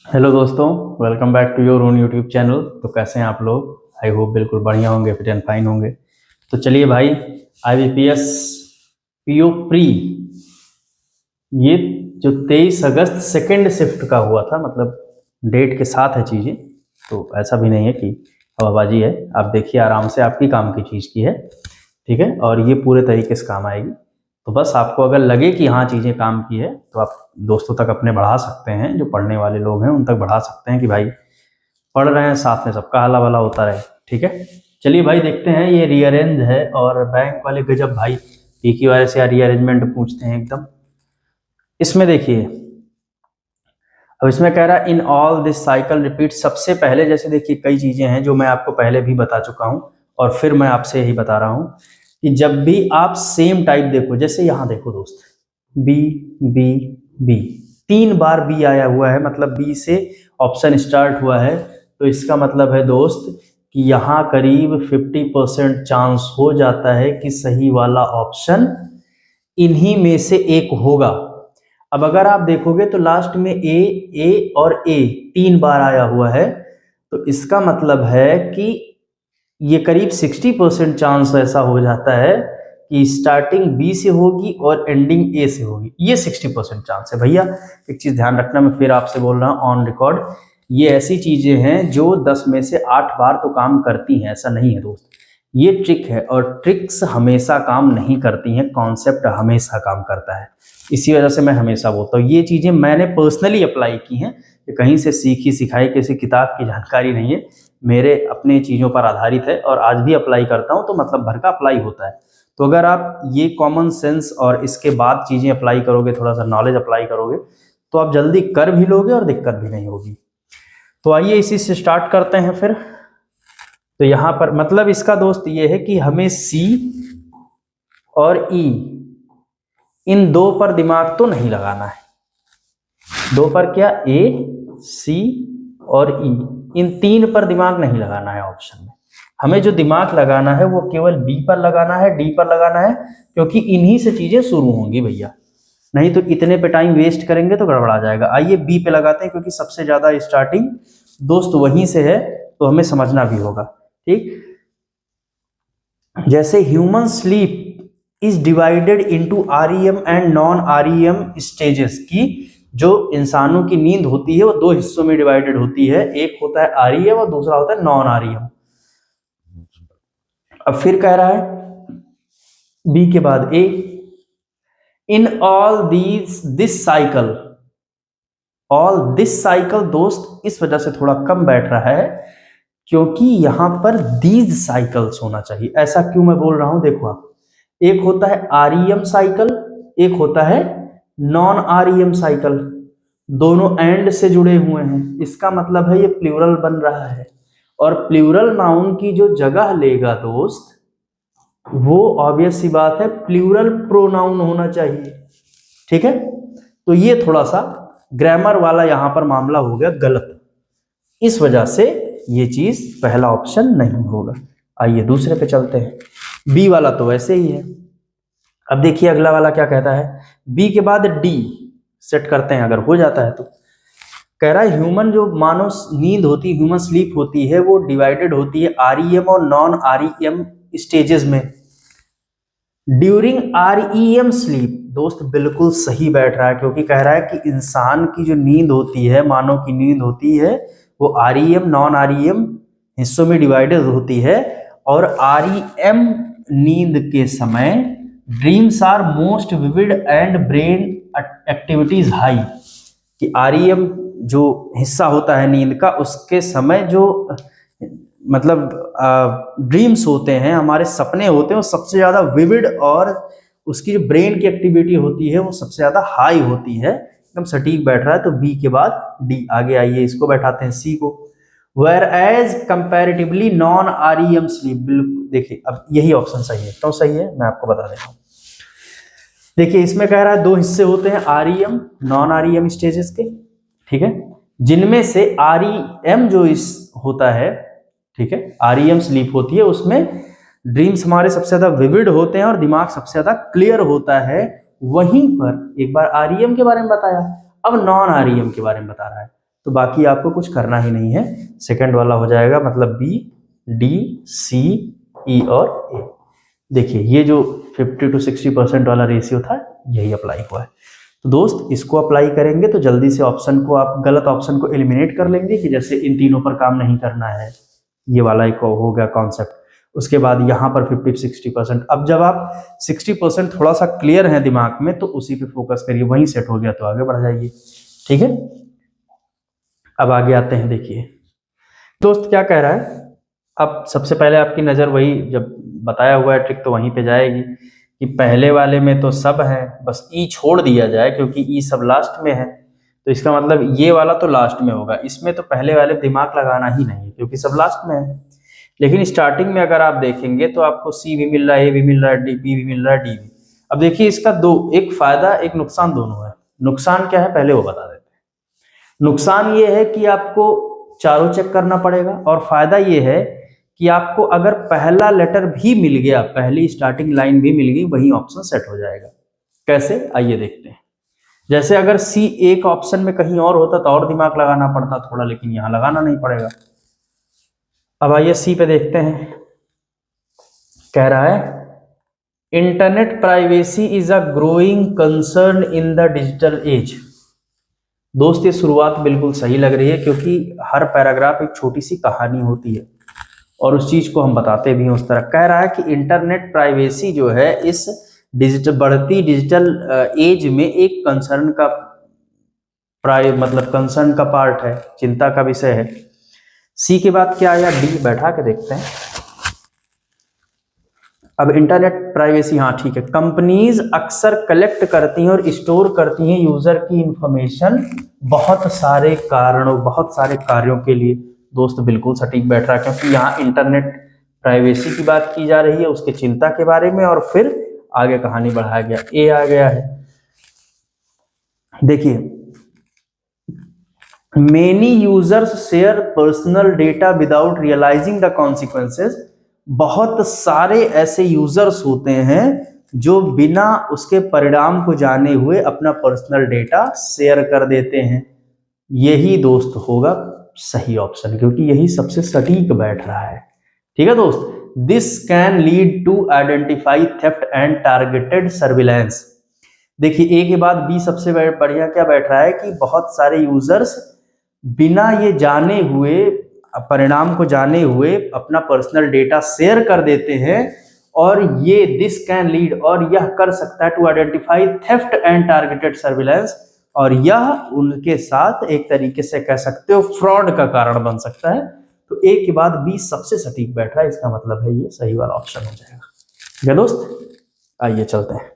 Hello दोस्तों, welcome back to your own YouTube channel. तो कैसे हैं आप लोग? आई होप बिल्कुल बढ़िया होंगे, फिट एंड फाइन होंगे। तो चलिए भाई, IBPS PO प्री, ये जो 23 अगस्त सेकेंड शिफ्ट का हुआ था, मतलब डेट के साथ है चीज़ें, तो ऐसा भी नहीं है कि हवाबाजी है। आप देखिए आराम से, आपकी काम की चीज़ की है, ठीक है। और ये पूरे तरीके से काम आएगी। तो बस आपको अगर लगे कि हाँ चीज़ें काम की है, तो आप दोस्तों तक अपने बढ़ा सकते हैं, जो पढ़ने वाले लोग हैं उन तक बढ़ा सकते हैं कि भाई पढ़ रहे हैं, साथ में सबका हला भला होता रहे, ठीक है। चलिए भाई देखते हैं। ये रीअरेंज है और बैंक वाले गजब भाई, PQRS से रीअरेंजमेंट पूछते हैं एकदम। इसमें देखिए, अब इसमें कह रहा है इन ऑल दिस साइकिल रिपीट। सबसे पहले जैसे देखिए कई चीजें हैं जो मैं आपको पहले भी बता चुका हूं और फिर मैं आपसे यही बता रहा हूं कि जब भी आप सेम टाइप देखो, जैसे यहां देखो दोस्त, बी बी बी, 3 बार बी आया हुआ है, मतलब बी से ऑप्शन स्टार्ट हुआ है। तो इसका मतलब है दोस्त कि यहाँ करीब 50% चांस हो जाता है कि सही वाला ऑप्शन इन्हीं में से एक होगा। अब अगर आप देखोगे तो लास्ट में ए और ए 3 बार आया हुआ है, तो इसका मतलब है कि ये करीब 60% चांस ऐसा हो जाता है कि स्टार्टिंग बी से होगी और एंडिंग ए से होगी। ये 60% चांस है भैया। एक चीज ध्यान रखना, मैं फिर आपसे बोल रहा हूँ ऑन रिकॉर्ड, ये ऐसी चीजें हैं जो 10 में से 8 बार तो काम करती हैं, ऐसा नहीं है दोस्त। ये ट्रिक है और ट्रिक्स हमेशा काम नहीं करती हैं, कॉन्सेप्ट हमेशा काम करता है। इसी वजह से मैं हमेशा बोलता हूँ ये चीजें मैंने पर्सनली अप्लाई की हैं, कि कहीं से सीखी सिखाई किसी किताब की जानकारी नहीं है, मेरे अपने चीज़ों पर आधारित है और आज भी अप्लाई करता हूँ, तो मतलब भर का अप्लाई होता है। तो अगर आप ये कॉमन सेंस और इसके बाद चीज़ें अप्लाई करोगे, थोड़ा सा नॉलेज अप्लाई करोगे, तो आप जल्दी कर भी लोगे और दिक्कत भी नहीं होगी। तो आइए इसी से स्टार्ट करते हैं फिर। तो यहाँ पर मतलब इसका दोस्त ये है कि हमें सी और ई, इन दो पर दिमाग तो नहीं लगाना है। दो पर क्या, ए सी और ई, इन 3 पर दिमाग नहीं लगाना है ऑप्शन में। हमें जो दिमाग लगाना है वो केवल बी पर लगाना है, डी पर लगाना है, क्योंकि इन्हीं से चीजें शुरू होंगी भैया। नहीं तो इतने पे टाइम वेस्ट करेंगे तो गड़बड़ा जाएगा। आइए बी पे लगाते हैं, क्योंकि सबसे ज्यादा स्टार्टिंग दोस्त वहीं से है, तो हमें समझना भी होगा, ठीक। जैसे human sleep is divided into REM and non REM stages, की जो इंसानों की नींद होती है वो 2 हिस्सों में डिवाइडेड होती है, एक होता है REM और दूसरा होता है नॉन REM। अब फिर कह रहा है बी के बाद A, in all this cycle, all this cycle दोस्त इस वजह से थोड़ा कम बैठ रहा है, क्योंकि यहां पर दीज साइकिल्स होना चाहिए। ऐसा क्यों मैं बोल रहा हूं, देखो आप, एक होता है REM साइकिल, एक होता है नॉन REM साइकिल, दोनों एंड से जुड़े हुए हैं। इसका मतलब है ये प्लूरल बन रहा है, और प्लूरल नाउन की जो जगह लेगा दोस्त, वो ऑब्वियस सी बात है प्लूरल प्रोनाउन होना चाहिए, ठीक है। तो ये थोड़ा सा ग्रामर वाला यहां पर मामला हो गया गलत, इस वजह से ये चीज पहला ऑप्शन नहीं होगा। आइए दूसरे पे चलते हैं। बी वाला तो वैसे ही है। अब देखिए अगला वाला क्या कहता है, बी के बाद डी सेट करते हैं, अगर हो जाता है तो। कह रहा है ह्यूमन जो मानव नींद होती है, ह्यूमन स्लीप होती है, वो डिवाइडेड होती है REM और नॉन REM स्टेजेस में। ड्यूरिंग REM स्लीप, दोस्त बिल्कुल सही बैठ रहा है, क्योंकि कह रहा है कि इंसान की जो नींद होती है, मानव की नींद होती है, वो REM नॉन REM हिस्सों में डिवाइडेड होती है। और REM नींद के समय dreams are most vivid and brain activities high, कि REM जो हिस्सा होता है नींद का, उसके समय जो मतलब ड्रीम्स होते हैं, हमारे सपने होते हैं, वो सबसे ज्यादा विविड, और उसकी जो ब्रेन की एक्टिविटी होती है वो सबसे ज्यादा हाई होती है। एकदम सटीक बैठ रहा है। तो बी के बाद डी। आगे आइए इसको बैठाते हैं सी को। Whereas comparatively non REM sleep, बिल्कुल देखिए अब यही ऑप्शन सही है। क्यों सही है मैं आपको बता देता हूँ। देखिए इसमें कह रहा है 2 हिस्से होते हैं REM नॉन REM स्टेजेस के, ठीक है, जिनमें से REM जो इस होता है, ठीक है, REM स्लीप होती है, उसमें ड्रीम्स हमारे सबसे ज्यादा विविड होते हैं और दिमाग सबसे ज्यादा क्लियर होता है। वहीं पर एक बार REM के बारे में बताया, अब नॉन REM के बारे में बता रहा है। तो बाकी आपको कुछ करना ही नहीं है, सेकंड वाला हो जाएगा, मतलब बी, डी, सी, ई और ए। देखिए ये जो 50 to 60% वाला रेशियो था यही अप्लाई हुआ है। तो दोस्त इसको अप्लाई करेंगे तो जल्दी से ऑप्शन को, आप गलत ऑप्शन को एलिमिनेट कर लेंगे कि जैसे इन तीनों पर काम नहीं करना है, ये वाला एक हो गया कॉन्सेप्ट। उसके बाद यहाँ पर 50-60%। अब जब आप 60% थोड़ा सा क्लियर है दिमाग में तो उसी पे फोकस करिए, वहीं सेट हो गया तो आगे बढ़ जाइए। ठीक है, अब आगे आते हैं। देखिए दोस्त क्या कह रहा है, अब सबसे पहले आपकी नज़र वही जब बताया हुआ है ट्रिक तो वहीं पे जाएगी कि पहले वाले में तो सब है, बस ई छोड़ दिया जाए क्योंकि ई सब लास्ट में है, तो इसका मतलब ये वाला तो लास्ट में होगा, इसमें तो पहले वाले दिमाग लगाना ही नहीं है क्योंकि सब लास्ट में है। लेकिन स्टार्टिंग में अगर आप देखेंगे तो आपको सी भी मिल रहा है, ए भी मिल रहा है, डी बी भी मिल रहा है, डी भी। अब देखिए इसका दो, एक फायदा एक नुकसान दोनों है। नुकसान क्या है पहले वो बता देते हैं। नुकसान ये है कि आपको चारों चेक करना पड़ेगा, और फायदा ये है कि आपको अगर पहला लेटर भी मिल गया, पहली स्टार्टिंग लाइन भी मिल गई, वही ऑप्शन सेट हो जाएगा। कैसे, आइए देखते हैं। जैसे अगर सी एक ऑप्शन में कहीं और होता तो और दिमाग लगाना पड़ता थोड़ा, लेकिन यहां लगाना नहीं पड़ेगा। अब आइए सी पे देखते हैं। कह रहा है internet privacy is a growing concern in the digital age. दोस्त ये शुरुआत बिल्कुल सही लग रही है क्योंकि हर पैराग्राफ एक छोटी सी कहानी होती है और उस चीज को हम बताते भी हैं उस तरह। कह रहा है कि इंटरनेट प्राइवेसी जो है इस बढ़ती डिजिटल एज में एक कंसर्न का मतलब कंसर्न का पार्ट है, चिंता का विषय है। सी के बाद क्या आया, डी बैठा के देखते हैं। अब इंटरनेट प्राइवेसी, हाँ ठीक है, कंपनीज अक्सर कलेक्ट करती हैं और स्टोर करती हैं यूजर की इंफॉर्मेशन बहुत सारे कारणों, बहुत सारे कार्यों के लिए। दोस्त बिल्कुल सटीक बैठ रहा है क्योंकि यहाँ इंटरनेट प्राइवेसी की बात की जा रही है, उसकी चिंता के बारे में, और फिर आगे कहानी बढ़ाया गया, ए आ गया है। देखिए many users share personal data without realising the consequences. बहुत सारे ऐसे यूजर्स होते हैं जो बिना उसके परिणाम को जाने हुए अपना पर्सनल डेटा शेयर कर देते हैं। यही दोस्त होगा सही ऑप्शन क्योंकि यही सबसे सटीक बैठ रहा है। ठीक है दोस्त, this can lead to identify theft and targeted surveillance. देखिए ए के बाद बी सबसे बढ़िया क्या बैठ रहा है कि बहुत सारे यूजर्स बिना ये जाने हुए, परिणाम को जाने हुए अपना पर्सनल डेटा शेयर कर देते हैं, और ये दिस कैन लीड, और यह कर सकता है to identify theft and targeted surveillance, और यह उनके साथ एक तरीके से कह सकते हो फ्रॉड का कारण बन सकता है। तो ए के बाद बी सबसे सटीक बैठ रहा है, इसका मतलब है ये सही वाला ऑप्शन हो जाएगा। ठीक है दोस्त, आइए चलते हैं।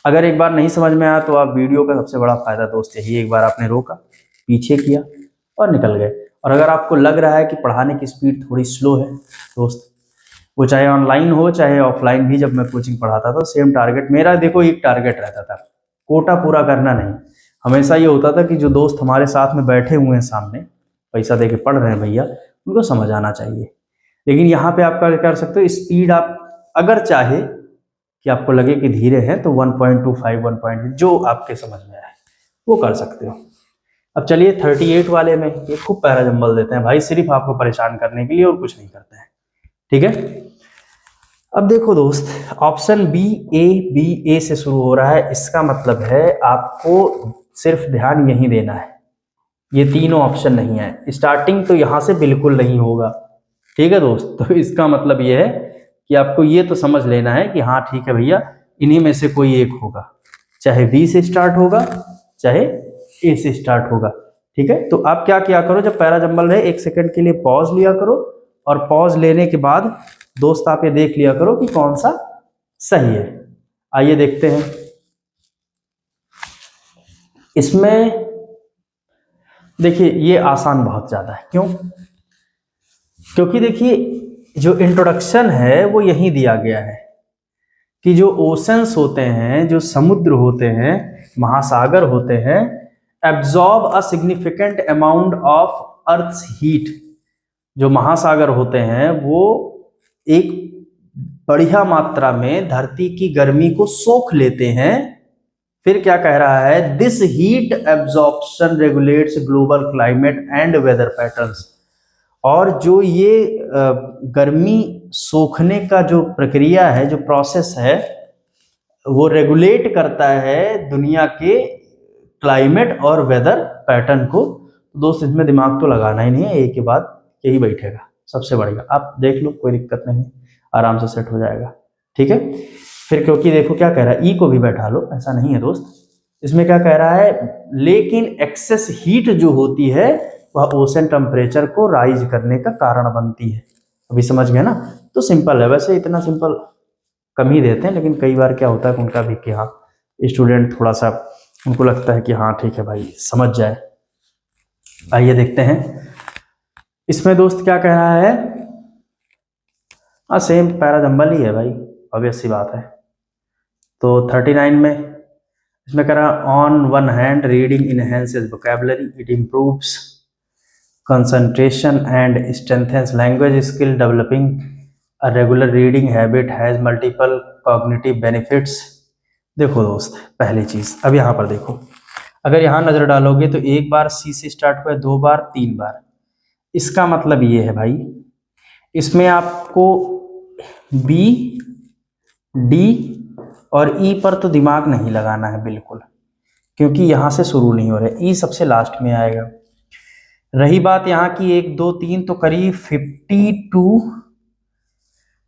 अगर एक बार नहीं समझ में आया तो आप वीडियो का सबसे बड़ा फायदा दोस्त यही, एक बार आपने रोका, पीछे किया और निकल गए। और अगर आपको लग रहा है कि पढ़ाने की स्पीड थोड़ी स्लो है दोस्त, वो चाहे ऑनलाइन हो चाहे ऑफलाइन भी, जब मैं कोचिंग पढ़ाता था सेम टारगेट मेरा, देखो एक टारगेट रहता था, कोटा पूरा करना नहीं। हमेशा ये होता था कि जो दोस्त हमारे साथ में बैठे हुए हैं सामने, पैसा दे के पढ़ रहे हैं भैया, उनको समझ आना चाहिए। लेकिन यहाँ पे आप क्या कर सकते हो, स्पीड आप अगर चाहे कि आपको लगे कि धीरे है तो 1.25 1. जो आपके समझ में आए वो कर सकते हो। अब चलिए 38 वाले में ये खूब पैरा जंबल देते हैं भाई, सिर्फ आपको परेशान करने के लिए और कुछ नहीं करते हैं। ठीक है, अब देखो दोस्त ऑप्शन बी ए से शुरू हो रहा है, इसका मतलब है आपको सिर्फ ध्यान यही देना है, ये तीनों ऑप्शन नहीं है। स्टार्टिंग तो यहां से बिल्कुल नहीं होगा। ठीक है दोस्त, तो इसका मतलब ये है कि आपको ये तो समझ लेना है कि हाँ ठीक है भैया, इन्हीं में से कोई एक होगा, चाहे बी से स्टार्ट होगा चाहे ए से स्टार्ट होगा। ठीक है, तो आप क्या किया करो, जब पैरा जंबल रहे 1 सेकंड के लिए पॉज लिया करो, और पॉज लेने के बाद दोस्त आप ये देख लिया करो कि कौन सा सही है। आइए देखते हैं इसमें। देखिए ये आसान बहुत ज्यादा है, क्यों? क्योंकि देखिए जो इंट्रोडक्शन है वो यही दिया गया है कि जो ओशंस होते हैं, जो समुद्र होते हैं, महासागर होते हैं, absorb a significant amount of earth's heat. जो महासागर होते हैं वो एक बढ़िया मात्रा में धरती की गर्मी को सोख लेते हैं, फिर क्या कह रहा है, this heat absorption regulates global climate and weather patterns. और जो ये गर्मी सोखने का जो प्रक्रिया है, जो प्रोसेस है, वो रेगुलेट करता है दुनिया के क्लाइमेट और वेदर पैटर्न को। दोस्त इसमें दिमाग तो लगाना ही नहीं है, एक के बाद यही बैठेगा, सबसे बढ़िया। आप देख लो, कोई दिक्कत नहीं, आराम से सेट हो जाएगा, ठीक है। फिर क्योंकि देखो क्या कह रहा है, ई को भी बैठा लो, ऐसा नहीं है दोस्त। इसमें क्या कह रहा है, लेकिन एक्सेस हीट जो होती है वह ओशन टेम्परेचर को राइज करने का कारण बनती है। अभी समझ गए ना। तो सिंपल है, वैसे इतना सिंपल कम ही देते हैं, लेकिन कई बार क्या होता है उनका भी कि हाँ स्टूडेंट थोड़ा सा उनको लगता है कि हाँ ठीक है भाई समझ जाए। आइए देखते हैं इसमें दोस्त क्या कह रहा है। हाँ सेम पैराजंबल ही है भाई, ऑब्वियस सी बात है। तो 39 में इसमें कह रहा है, on one hand reading enhances vocabulary, it improves concentration and strengthens language skill. Developing a regular reading habit has multiple cognitive benefits. देखो दोस्त, पहली चीज अब यहाँ पर देखो, अगर यहाँ नजर डालोगे तो एक बार सी से स्टार्ट हुआ, 2 बार, 3 बार। इसका मतलब ये है भाई, इसमें आपको बी, डी और ई पर तो दिमाग नहीं लगाना है बिल्कुल, क्योंकि यहाँ से शुरू नहीं हो रहा है, ई सबसे लास्ट में आएगा। रही बात यहाँ की 1, 2, 3, तो करीब 50 to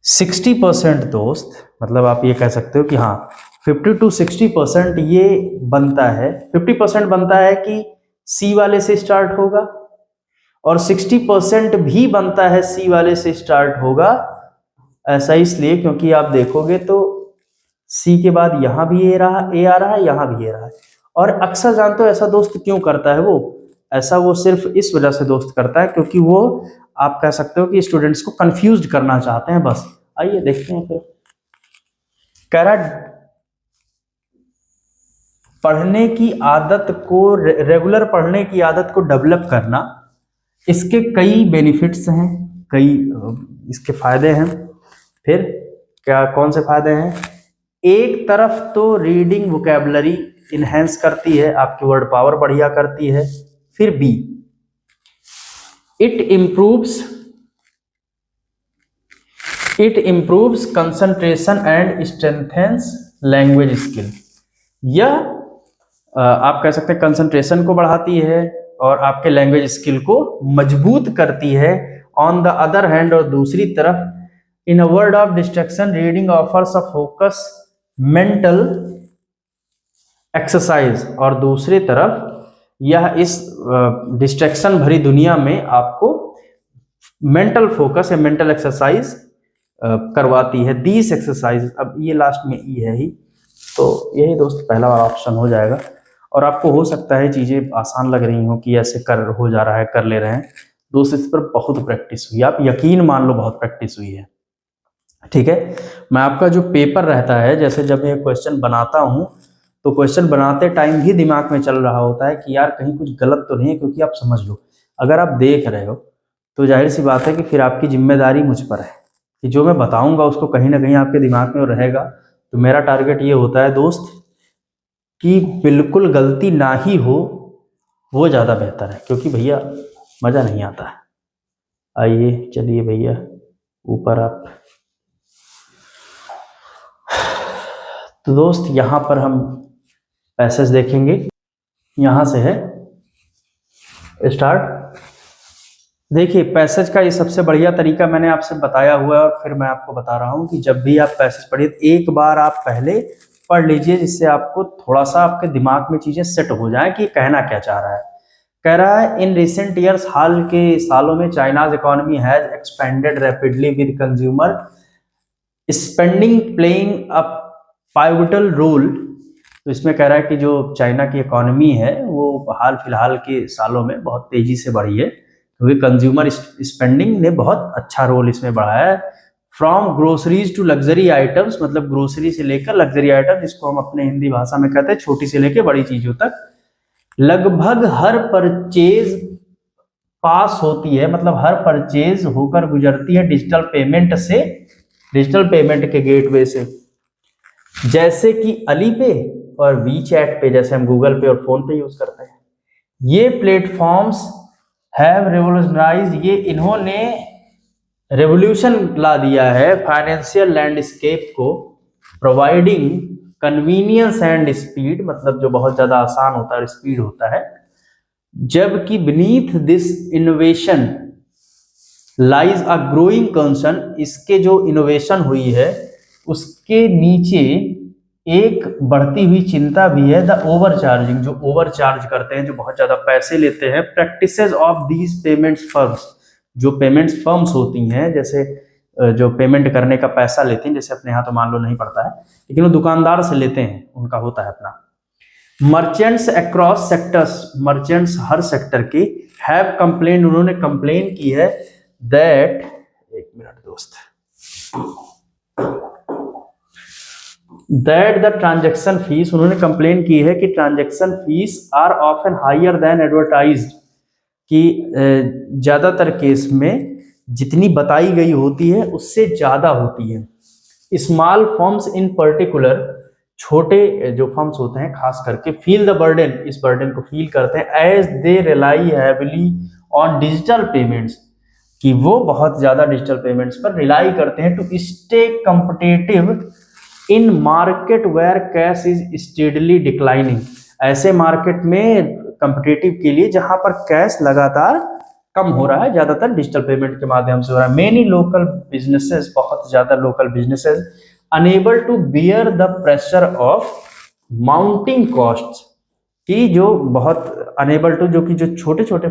60% दोस्त, मतलब आप ये कह सकते हो कि हाँ 50 to 60% ये बनता है। 50% बनता है कि सी वाले से स्टार्ट होगा, और 60% भी बनता है सी वाले से स्टार्ट होगा। ऐसा इसलिए क्योंकि आप देखोगे तो सी के बाद यहाँ भी ए आ रहा है, यहाँ भी ए रहा है। और अक्सर जानते हो ऐसा दोस्त क्यों करता है वो ऐसा, वो सिर्फ इस वजह से दोस्त करता है क्योंकि वो आप कह सकते हो कि स्टूडेंट्स को कंफ्यूज करना चाहते हैं बस। आइए देखते हैं फिर। कह रहा पढ़ने की आदत को, रेगुलर पढ़ने की आदत को डेवलप करना, इसके कई बेनिफिट्स हैं, कई इसके फायदे हैं। फिर क्या, कौन से फायदे हैं? एक तरफ तो रीडिंग वोकैबुलरी इनहेंस करती है, आपकी वर्ड पावर बढ़िया करती है। फिर B, it improves concentration and strengthens language skill. यह आप कह सकते हैं कंसंट्रेशन को बढ़ाती है और आपके लैंग्वेज स्किल को मजबूत करती है। ऑन द अदर हैंड, और दूसरी तरफ, in a world of distraction reading offers a focus mental exercise. और दूसरी तरफ यह इस डिस्ट्रैक्शन भरी दुनिया में आपको मेंटल फोकस या मेंटल एक्सरसाइज करवाती है। दीस एक्सरसाइज, अब ये लास्ट में ई है ही, तो यही दोस्त पहला वाला ऑप्शन हो जाएगा। और आपको हो सकता है चीज़ें आसान लग रही हो कि ऐसे कर हो जा रहा है, कर ले रहे हैं दोस्त, इस पर बहुत प्रैक्टिस हुई, आप यकीन मान लो बहुत प्रैक्टिस हुई है, ठीक है। मैं आपका जो पेपर रहता है, जैसे जब मैं क्वेश्चन बनाता हूँ तो क्वेश्चन बनाते टाइम भी दिमाग में चल रहा होता है कि यार कहीं कुछ गलत तो नहीं है, क्योंकि आप समझ लो अगर आप देख रहे हो तो जाहिर सी बात है कि फिर आपकी जिम्मेदारी मुझ पर है कि जो मैं बताऊंगा उसको कहीं ना कहीं आपके दिमाग में रहेगा। तो मेरा टारगेट ये होता है दोस्त कि बिल्कुल गलती ना ही हो, वो ज़्यादा बेहतर है, क्योंकि भैया मज़ा नहीं आता है। आइए चलिए भैया ऊपर आप। तो दोस्त यहाँ पर हम पैसेज देखेंगे, यहाँ से है स्टार्ट। देखिए पैसेज का ये सबसे बढ़िया तरीका मैंने आपसे बताया हुआ है, और फिर मैं आपको बता रहा हूँ कि जब भी आप पैसेज पढ़िए एक बार आप पहले पढ़ लीजिए, जिससे आपको थोड़ा सा आपके दिमाग में चीजें सेट हो जाएं कि कहना क्या चाह रहा है। कह रहा है, इन रिसेंट ईयर्स, हाल के सालों में, China's economy has expanded rapidly with consumer spending playing a pivotal role. तो इसमें कह रहा है कि जो चाइना की इकोनॉमी है वो हाल फिलहाल के सालों में बहुत तेजी से बढ़ी है, क्योंकि कंज्यूमर स्पेंडिंग ने बहुत अच्छा रोल इसमें बढ़ाया है। From groceries to luxury items, मतलब ग्रोसरी से लेकर लग्जरी आइटम, जिसको हम अपने हिंदी भाषा में कहते हैं छोटी से लेकर बड़ी चीजों तक, लगभग हर परचेज पास होती है, मतलब हर परचेज होकर गुजरती है डिजिटल पेमेंट से, डिजिटल पेमेंट के गेटवे से, जैसे कि अली पे और वी चैट पे, जैसे हम गूगल पे और फोन पे यूज करते हैं, ये प्लेटफॉर्म्स हैव रिवॉल्यूशनाइज्ड, ये इन्होंने रेवोल्यूशन ला दिया है फाइनेंशियल लैंडस्केप को, प्रोवाइडिंग कन्वीनियंस एंड स्पीड, मतलब जो बहुत ज्यादा आसान होता है और स्पीड होता है। जबकि beneath this innovation lies a growing concern, इसके जो इनोवेशन हुई है उसके नीचे एक बढ़ती हुई चिंता भी है, द ओवर चार्जिंग, जो ओवर चार्ज करते हैं, जो बहुत ज्यादा पैसे लेते हैं, practices of these payments firms, जो पेमेंट्स फर्म्स होती हैं, जैसे जो पेमेंट करने का पैसा लेती हैं, जैसे अपने यहाँ तो मान लो नहीं पड़ता है, लेकिन वो दुकानदार से लेते हैं, उनका होता है अपना। मर्चेंट्स अक्रॉस सेक्टर्स, मर्चेंट्स हर सेक्टर की, हैव कंप्लेन, उन्होंने कंप्लेन की है, दैट, एक मिनट दोस्त, दैट द ट्रांजैक्शन फीस, उन्होंने कंप्लेन की है कि transaction fees are often higher than advertised, कि ज्यादातर केस में जितनी बताई गई होती है उससे ज्यादा होती है। स्मॉल फर्म्स इन पर्टिकुलर, छोटे जो फर्म्स होते हैं खास करके, फील द बर्डन, इस बर्डन को फील करते हैं, as they rely heavily on digital payments, कि वो बहुत ज्यादा डिजिटल पेमेंट्स पर रिलाई करते हैं, to stay competitive in market where cash is steadily declining, ऐसे मार्केट में कॉम्पिटिटिव के लिए जहां पर कैश लगातार कम हो रहा है, ज्यादातर डिजिटल पेमेंट के माध्यम से हो रहा है। मेनी लोकल बिजनेसेस, बहुत ज्यादा local businesses, unable to bear the pressure of mounting costs, कि जो बहुत अनेबल टू, जो कि जो छोटे छोटे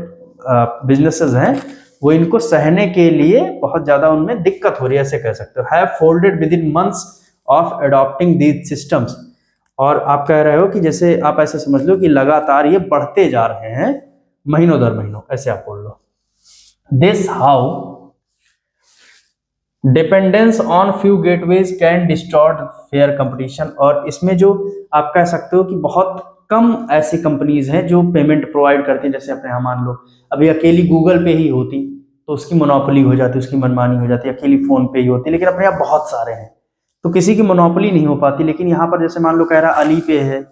बिजनेसेस हैं वो इनको सहने के लिए बहुत ज्यादा उनमें दिक्कत हो रही है, ऐसे कह सकते हो। Have folded with in months of adopting these systems, और आप कह रहे हो कि जैसे आप ऐसे समझ लो कि लगातार ये बढ़ते जा रहे हैं महीनों दर महीनों, ऐसे आप बोल लो। This how dependence on few gateways can distort fair competition, और इसमें जो आप कह सकते हो कि बहुत कम ऐसी कंपनीज हैं जो पेमेंट प्रोवाइड करती हैं, जैसे अपने यहाँ मान लो अभी अकेली गूगल पे ही होती तो उसकी मोनोपोली हो जाती, उसकी मनमानी हो जाती, अकेली फोन पे ही होती, लेकिन अपने यहाँ बहुत सारे हैं तो किसी की मोनोपोली नहीं हो पाती। लेकिन यहाँ पर जैसे मान लो कह रहा अली पे है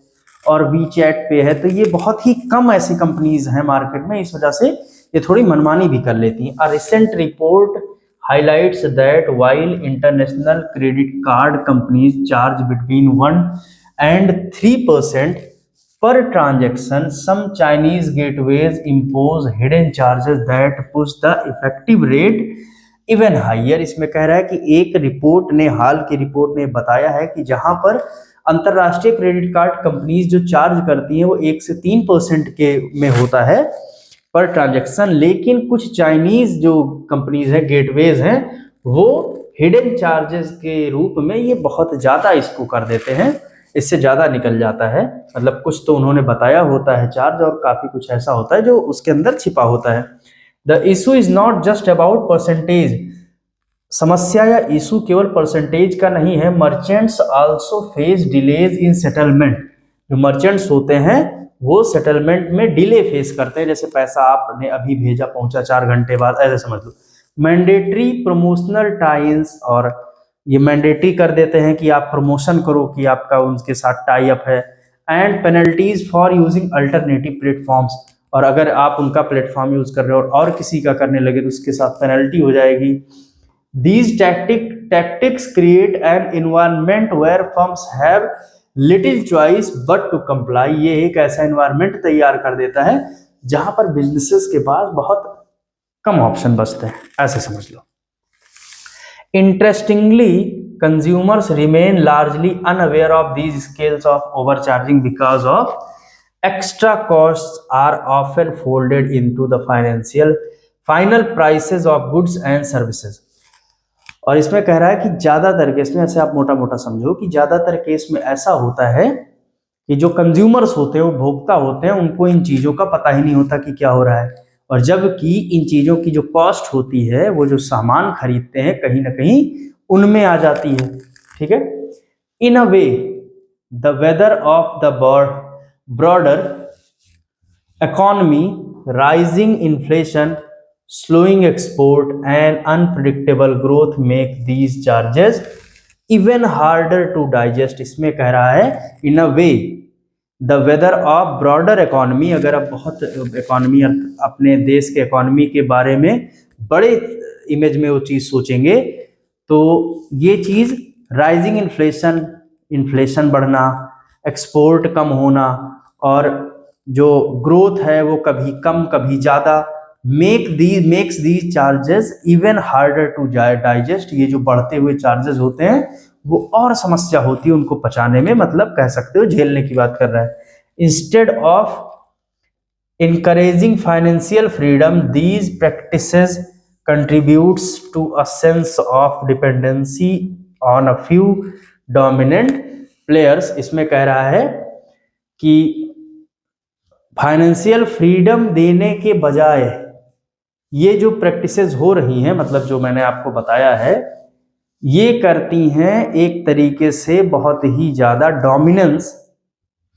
और वी चैट पे है, तो ये बहुत ही कम ऐसी कंपनीज हैं मार्केट में, इस वजह से ये थोड़ी मनमानी भी कर लेती हैं। A recent report highlights that while international credit card companies charge between 1 and 3% per transaction, some Chinese gateways impose hidden charges that push the effective rate even higher। इसमें कह रहा है कि एक रिपोर्ट ने, हाल की रिपोर्ट ने बताया है कि जहां पर अंतरराष्ट्रीय क्रेडिट कार्ड कंपनीज जो चार्ज करती हैं वो 1 से 3% के में होता है पर ट्रांजैक्शन, लेकिन कुछ चाइनीज जो कंपनीज हैं, गेटवेज हैं, वो हिडन चार्जेस के रूप में ये बहुत ज्यादा इसको कर देते हैं, इससे ज्यादा निकल जाता है। मतलब कुछ तो उन्होंने बताया होता है चार्ज और काफी कुछ ऐसा होता है जो उसके अंदर छिपा होता है। The issue is not just about percentage, समस्या या इशू केवल परसेंटेज का नहीं है। Merchants also face delays in settlement, जो मर्चेंट्स होते हैं वो सेटलमेंट में डिले फेस करते हैं, जैसे पैसा आपने अभी भेजा पहुंचा 4 घंटे बाद, ऐसे समझ लो। मैंडेटरी प्रमोशनल टाइम्स, और ये मैंडेटरी कर देते हैं कि आप प्रमोशन करो कि आपका उनके साथ टाई अप है। And penalties for using alternative platforms, और अगर आप उनका प्लेटफॉर्म यूज कर रहे हो और किसी का करने लगे तो उसके साथ पेनल्टी हो जाएगी। These tactics create an environment where firms have little choice but to comply, ये एक ऐसा एनवायरमेंट तैयार कर देता है जहां पर बिजनेसेस के पास बहुत कम ऑप्शन बचते हैं, ऐसे समझ लो। Interestingly consumers remain largely unaware of these scales of overcharging because of extra costs are often folded into the final prices of goods and services. और इसमें कह रहा है कि ज्यादातर केस में, ऐसे आप मोटा मोटा समझो कि ज्यादातर केस में ऐसा होता है कि जो कंज्यूमर्स होते हैं, उपभोक्ता होते हैं, उनको इन चीजों का पता ही नहीं होता कि क्या हो रहा है, और जबकि इन चीजों की जो कॉस्ट होती है, वो जो सामान खरीदते हैं कहीं ना कहीं उनमें आ जाती है। ठीक है। In a way the weather of the broader economy, rising inflation, slowing export and unpredictable growth make these charges even harder to digest। इसमें कह रहा है in a way the weather of broader economy, अगर आप बहुत economy अपने देश के इकोनॉमी के बारे में बड़े इमेज में वो चीज़ सोचेंगे तो ये चीज़ राइजिंग इन्फ्लेशन, इन्फ्लेशन बढ़ना, एक्सपोर्ट कम होना, और जो ग्रोथ है वो कभी कम कभी ज़्यादा, makes the charges even harder to digest, ये जो बढ़ते हुए चार्जेस होते हैं वो और समस्या होती है उनको पचाने में, मतलब कह सकते हो झेलने की बात कर रहा है। Instead of encouraging financial freedom, these practices contributes to a sense of dependency on a few dominant players। इसमें कह रहा है कि फाइनेंशियल फ्रीडम देने के बजाय ये जो प्रैक्टिसेस हो रही हैं, मतलब जो मैंने आपको बताया है, ये करती हैं एक तरीके से बहुत ही ज़्यादा डोमिनेंस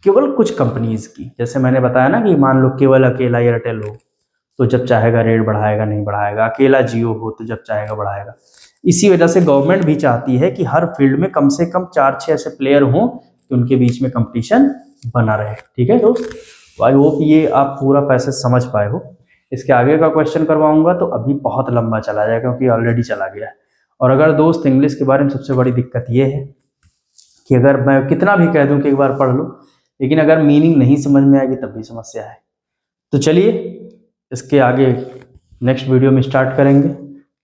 केवल कुछ कंपनीज की। जैसे मैंने बताया ना कि मान लो केवल अकेला एयरटेल हो तो जब चाहेगा रेट बढ़ाएगा, नहीं बढ़ाएगा, अकेला जियो हो तो जब चाहेगा बढ़ाएगा। इसी वजह से गवर्नमेंट भी चाहती है कि हर फील्ड में कम से कम 4-6 ऐसे प्लेयर हों कि उनके बीच में कंपटीशन बना रहे। ठीक है दोस्त, तो आई होप ये आप पूरा पैसे समझ पाए हो। इसके आगे का क्वेश्चन करवाऊंगा तो अभी बहुत लंबा चला जाएगा क्योंकि ऑलरेडी चला गया है। और अगर दोस्त इंग्लिश के बारे में सबसे बड़ी दिक्कत ये है कि अगर मैं कितना भी कह दूं कि एक बार पढ़ लो, लेकिन अगर मीनिंग नहीं समझ में आएगी तब भी समस्या है। तो चलिए इसके आगे नेक्स्ट वीडियो में स्टार्ट करेंगे,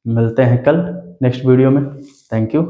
मिलते हैं कल नेक्स्ट वीडियो में। Thank you.